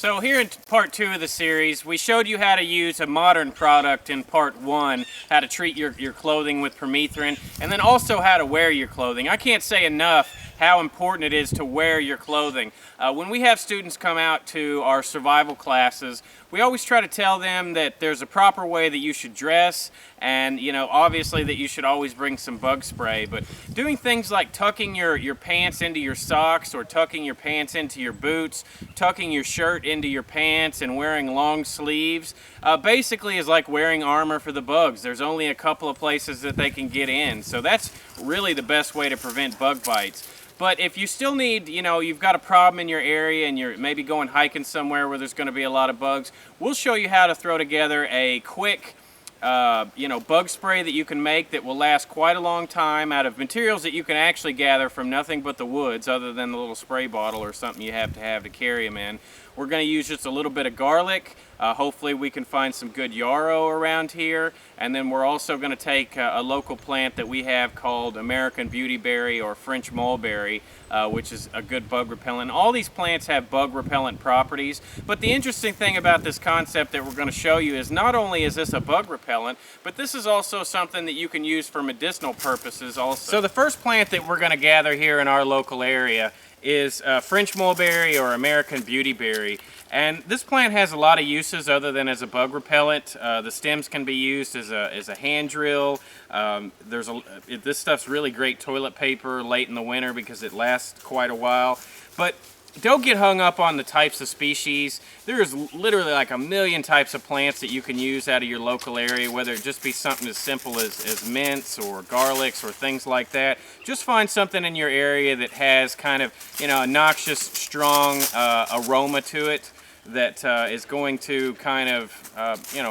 So here in part 2 of the series, we showed you how to use a modern product in part 1, how to treat your clothing with permethrin, and then also how to wear your clothing. I can't say enough how important it is to wear your clothing. When we have students come out to our survival classes, we always try to tell them that there's a proper way that you should dress, and obviously that you should always bring some bug spray. But doing things like tucking your pants into your socks, or tucking your pants into your boots, tucking your shirt into your pants, and wearing long sleeves basically is like wearing armor for the bugs. There's only a couple of places that they can get in, so that's really the best way to prevent bug bites. But if you still need, you've got a problem in your area and you're maybe going hiking somewhere where there's going to be a lot of bugs, we'll show you how to throw together a quick bug spray that you can make that will last quite a long time out of materials that you can actually gather from nothing but the woods, other than the little spray bottle or something you have to carry them in. We're going to use just a little bit of garlic. Hopefully we can find some good yarrow around here, and then we're also going to take a local plant that we have called American beautyberry or French mulberry, which is a good bug repellent. All these plants have bug repellent properties, but the interesting thing about this concept that we're going to show you is not only is this a bug repellent, but this is also something that you can use for medicinal purposes also. So the first plant that we're going to gather here in our local area is French mulberry or American beautyberry. And this plant has a lot of uses other than as a bug repellent. The stems can be used as a hand drill. This stuff's really great toilet paper late in the winter because it lasts quite a while. But don't get hung up on the types of species. There's literally like a million types of plants that you can use out of your local area, whether it just be something as simple as mints or garlics or things like that. Just find something in your area that has kind of, a noxious, strong aroma to it that is going to kind of,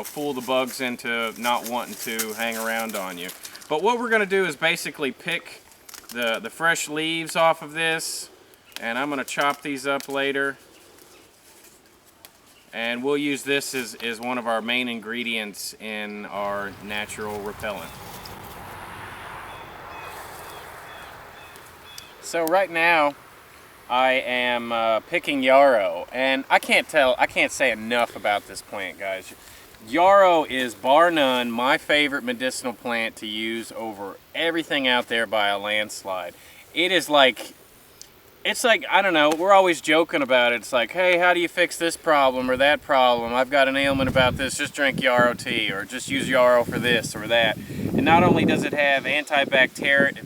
fool the bugs into not wanting to hang around on you. But what we're going to do is basically pick the fresh leaves off of this, and I'm going to chop these up later. And we'll use this as one of our main ingredients in our natural repellent. So right now, I am picking yarrow, and I can't say enough about this plant, guys. Yarrow is bar none my favorite medicinal plant to use over everything out there by a landslide. It's like, I don't know, we're always joking about it. It's like, hey, how do you fix this problem or that problem? I've got an ailment about this, just drink yarrow tea, or just use yarrow for this or that. And not only does it have antibacterial,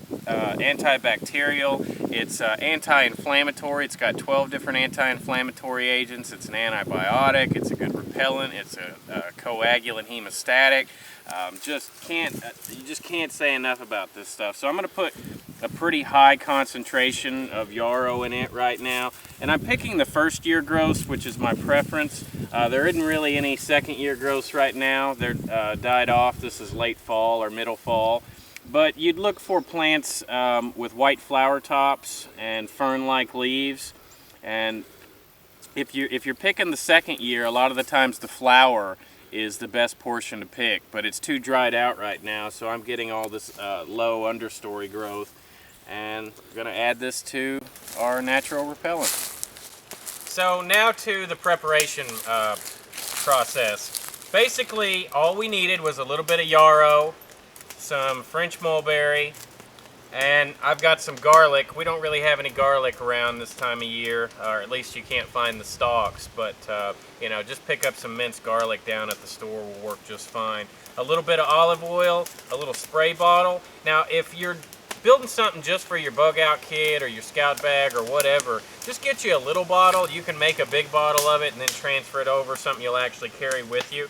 it's anti-inflammatory. It's got 12 different anti-inflammatory agents. It's an antibiotic. It's a good repellent. It's a coagulant hemostatic. You just can't say enough about this stuff. So I'm going to put a pretty high concentration of yarrow in it right now. And I'm picking the first year growths, which is my preference. There isn't really any second year growths right now. They're died off. This is late fall or middle fall. But you'd look for plants with white flower tops and fern-like leaves. And if you're picking the second year, a lot of the times the flower is the best portion to pick. But it's too dried out right now, so I'm getting all this low understory growth. And I'm going to add this to our natural repellent. So now to the preparation process. Basically, all we needed was a little bit of yarrow, some French mulberry, and I've got some garlic. We don't really have any garlic around this time of year, or at least you can't find the stalks, but just pick up some minced garlic down at the store will work just fine. A little bit of olive oil, a little spray bottle. Now if you're building something just for your bug out kit or your scout bag or whatever, just get you a little bottle. You can make a big bottle of it and then transfer it over, something you'll actually carry with you.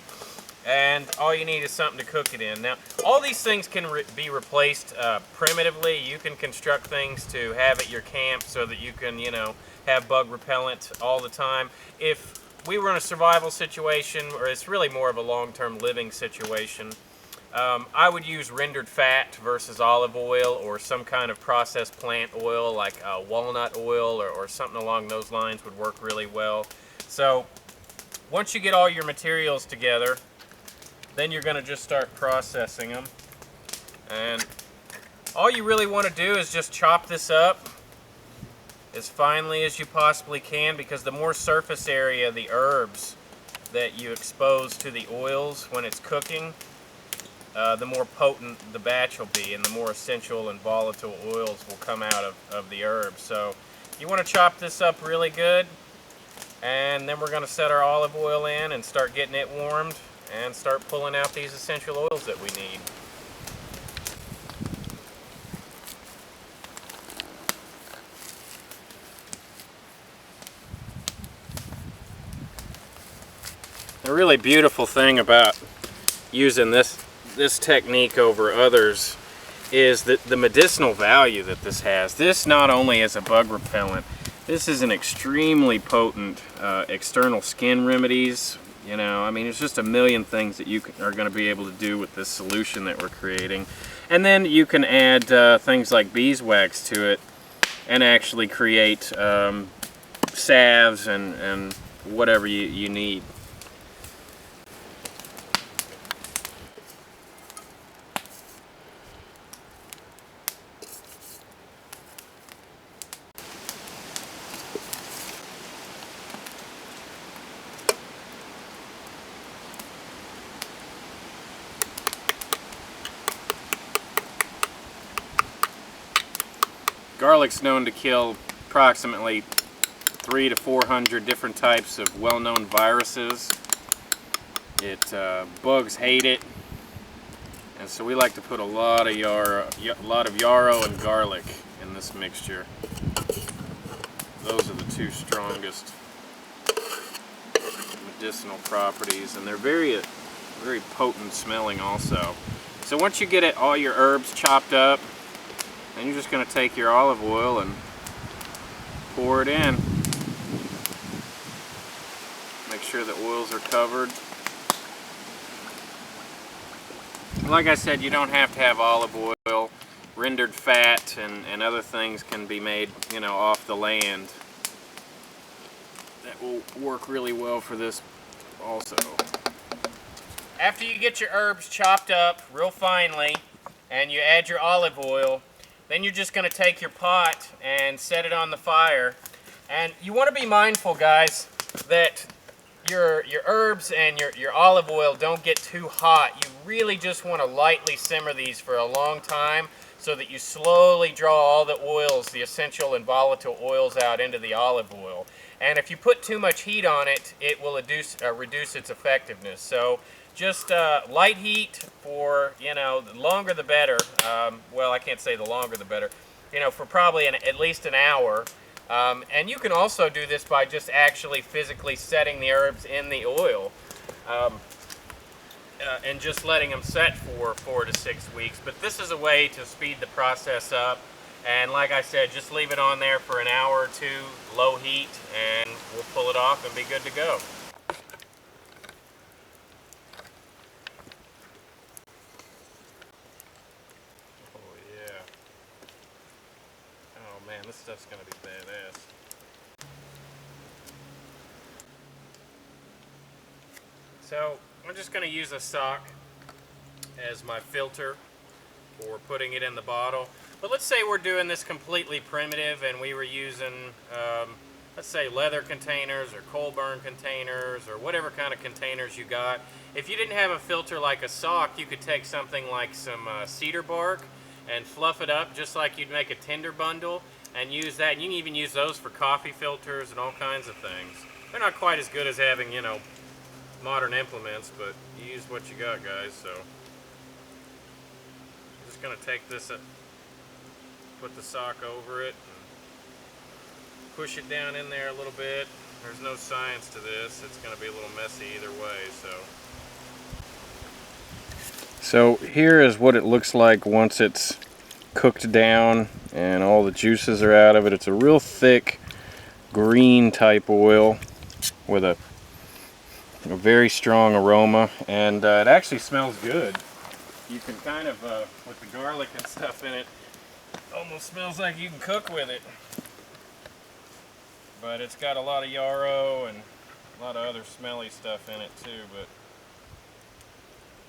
And all you need is something to cook it in. Now, all these things can be replaced primitively. You can construct things to have at your camp so that you can, have bug repellent all the time. If we were in a survival situation, or it's really more of a long-term living situation, I would use rendered fat versus olive oil, or some kind of processed plant oil like walnut oil or something along those lines would work really well. So once you get all your materials together, then you're going to just start processing them. And all you really want to do is just chop this up as finely as you possibly can, because the more surface area the herbs that you expose to the oils when it's cooking, the more potent the batch will be, and the more essential and volatile oils will come out of the herbs. So you want to chop this up really good, and then we're going to set our olive oil in and start getting it warmed and start pulling out these essential oils that we need. The really beautiful thing about using this technique over others is that the medicinal value that this has. This not only is a bug repellent, this is an extremely potent external skin remedies. You know, I mean, it's just a million things that you are going to be able to do with this solution that we're creating. And then you can add things like beeswax to it and actually create salves and whatever you need. Garlic's known to kill approximately 300 to 400 different types of well-known viruses. Bugs hate it, and so we like to put a lot of yarrow and garlic in this mixture. Those are the two strongest medicinal properties, and they're very potent smelling also. So once you get all your herbs chopped up, then you're just going to take your olive oil and pour it in. Make sure the oils are covered. Like I said, you don't have to have olive oil. Rendered fat and other things can be made, you know, off the land. That will work really well for this also. After you get your herbs chopped up real finely and you add your olive oil, then you're just going to take your pot and set it on the fire. And you want to be mindful, guys, that your herbs and your olive oil don't get too hot. You really just want to lightly simmer these for a long time so that you slowly draw all the oils, the essential and volatile oils, out into the olive oil. And if you put too much heat on it, it will reduce its effectiveness. So just light heat for, you know, the longer the better. Well, I can't say the longer the better. You know, for probably at least an hour. And you can also do this by just actually physically setting the herbs in the oil and just letting them set for 4 to 6 weeks. But this is a way to speed the process up. And like I said, just leave it on there for an hour or two, low heat, and we'll pull it off and be good to go. Oh yeah. Oh man, this stuff's gonna be badass. So I'm just gonna use a sock as my filter for putting it in the bottle. But let's say we're doing this completely primitive and we were using, let's say, leather containers or coal burn containers or whatever kind of containers you got. If you didn't have a filter like a sock, you could take something like some cedar bark and fluff it up just like you'd make a tinder bundle and use that. And you can even use those for coffee filters and all kinds of things. They're not quite as good as having, you know, modern implements, but you use what you got, guys. So I'm just going to take this, put the sock over it, and push it down in there a little bit. There's no science to this. It's going to be a little messy either way. So here is what it looks like once it's cooked down and all the juices are out of it. It's a real thick green type oil with a very strong aroma, and it actually smells good. You can kind of, with the garlic and stuff in it, almost smells like you can cook with it. But it's got a lot of yarrow and a lot of other smelly stuff in it too. But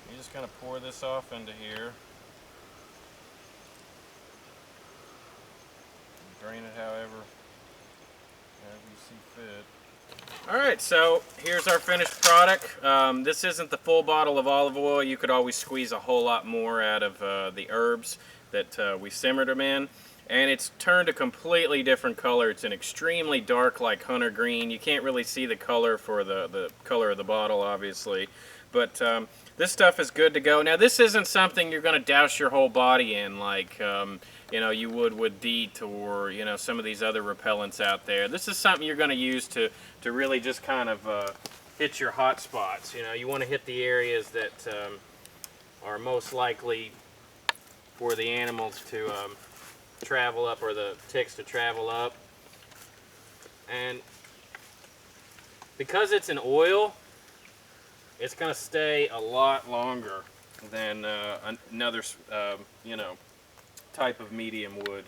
you're just going to pour this off into here. Drain it however Alright, so here's our finished product. This isn't the full bottle of olive oil. You could always squeeze a whole lot more out of the herbs that we simmered them in. And it's turned a completely different color. It's an extremely dark, like hunter green. You can't really see the color for the color of the bottle, obviously. But this stuff is good to go. Now, this isn't something you're going to douse your whole body in like you know, you would with DEET or, you know, some of these other repellents out there. This is something you're going to use to really just kind of hit your hot spots. You know, you want to hit the areas that are most likely for the animals to travel up, or the ticks to travel up. And because it's an oil, it's going to stay a lot longer than another, you know, type of medium would.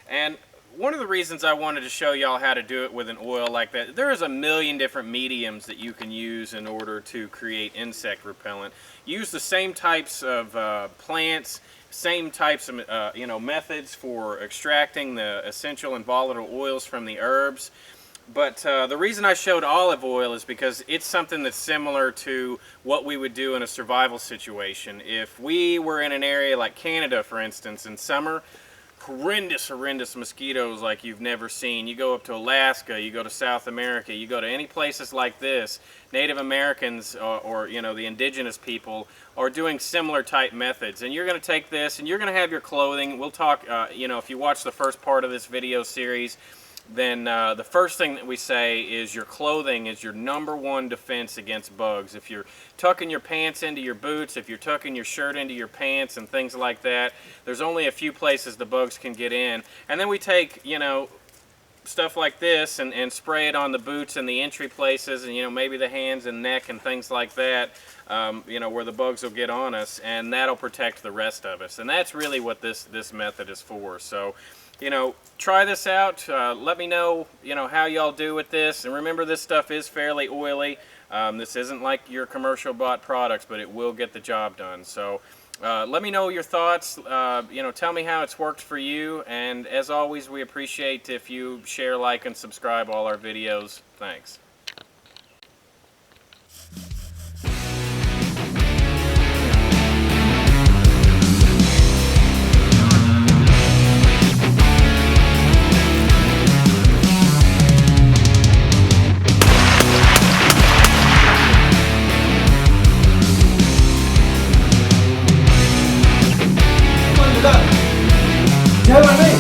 And one of the reasons I wanted to show y'all how to do it with an oil like that, there is a million different mediums that you can use in order to create insect repellent. Use the same types of plants, same types of you know, methods for extracting the essential and volatile oils from the herbs. But the reason I showed olive oil is because it's something that's similar to what we would do in a survival situation. If we were in an area like Canada, for instance, in summer, horrendous mosquitoes like you've never seen. You go up to Alaska, you go to South America, you go to any places like this, Native Americans or you know, the indigenous people are doing similar type methods. And you're going to take this and you're going to have your clothing. We'll talk, you know, if you watch the first part of this video series, then the first thing that we say is your clothing is your #1 defense against bugs. If you're tucking your pants into your boots, if you're tucking your shirt into your pants and things like that, there's only a few places the bugs can get in. And then we take, you know, stuff like this and spray it on the boots and the entry places, and, you know, maybe the hands and neck and things like that, you know, where the bugs will get on us, and that'll protect the rest of us. And that's really what this method is for. So, you know, try this out. Let me know, you know, how y'all do with this. And remember, this stuff is fairly oily. This isn't like your commercial bought products, but it will get the job done. So let me know your thoughts. You know, tell me how it's worked for you. And as always, we appreciate if you share, like, and subscribe all our videos. Thanks. Lleva,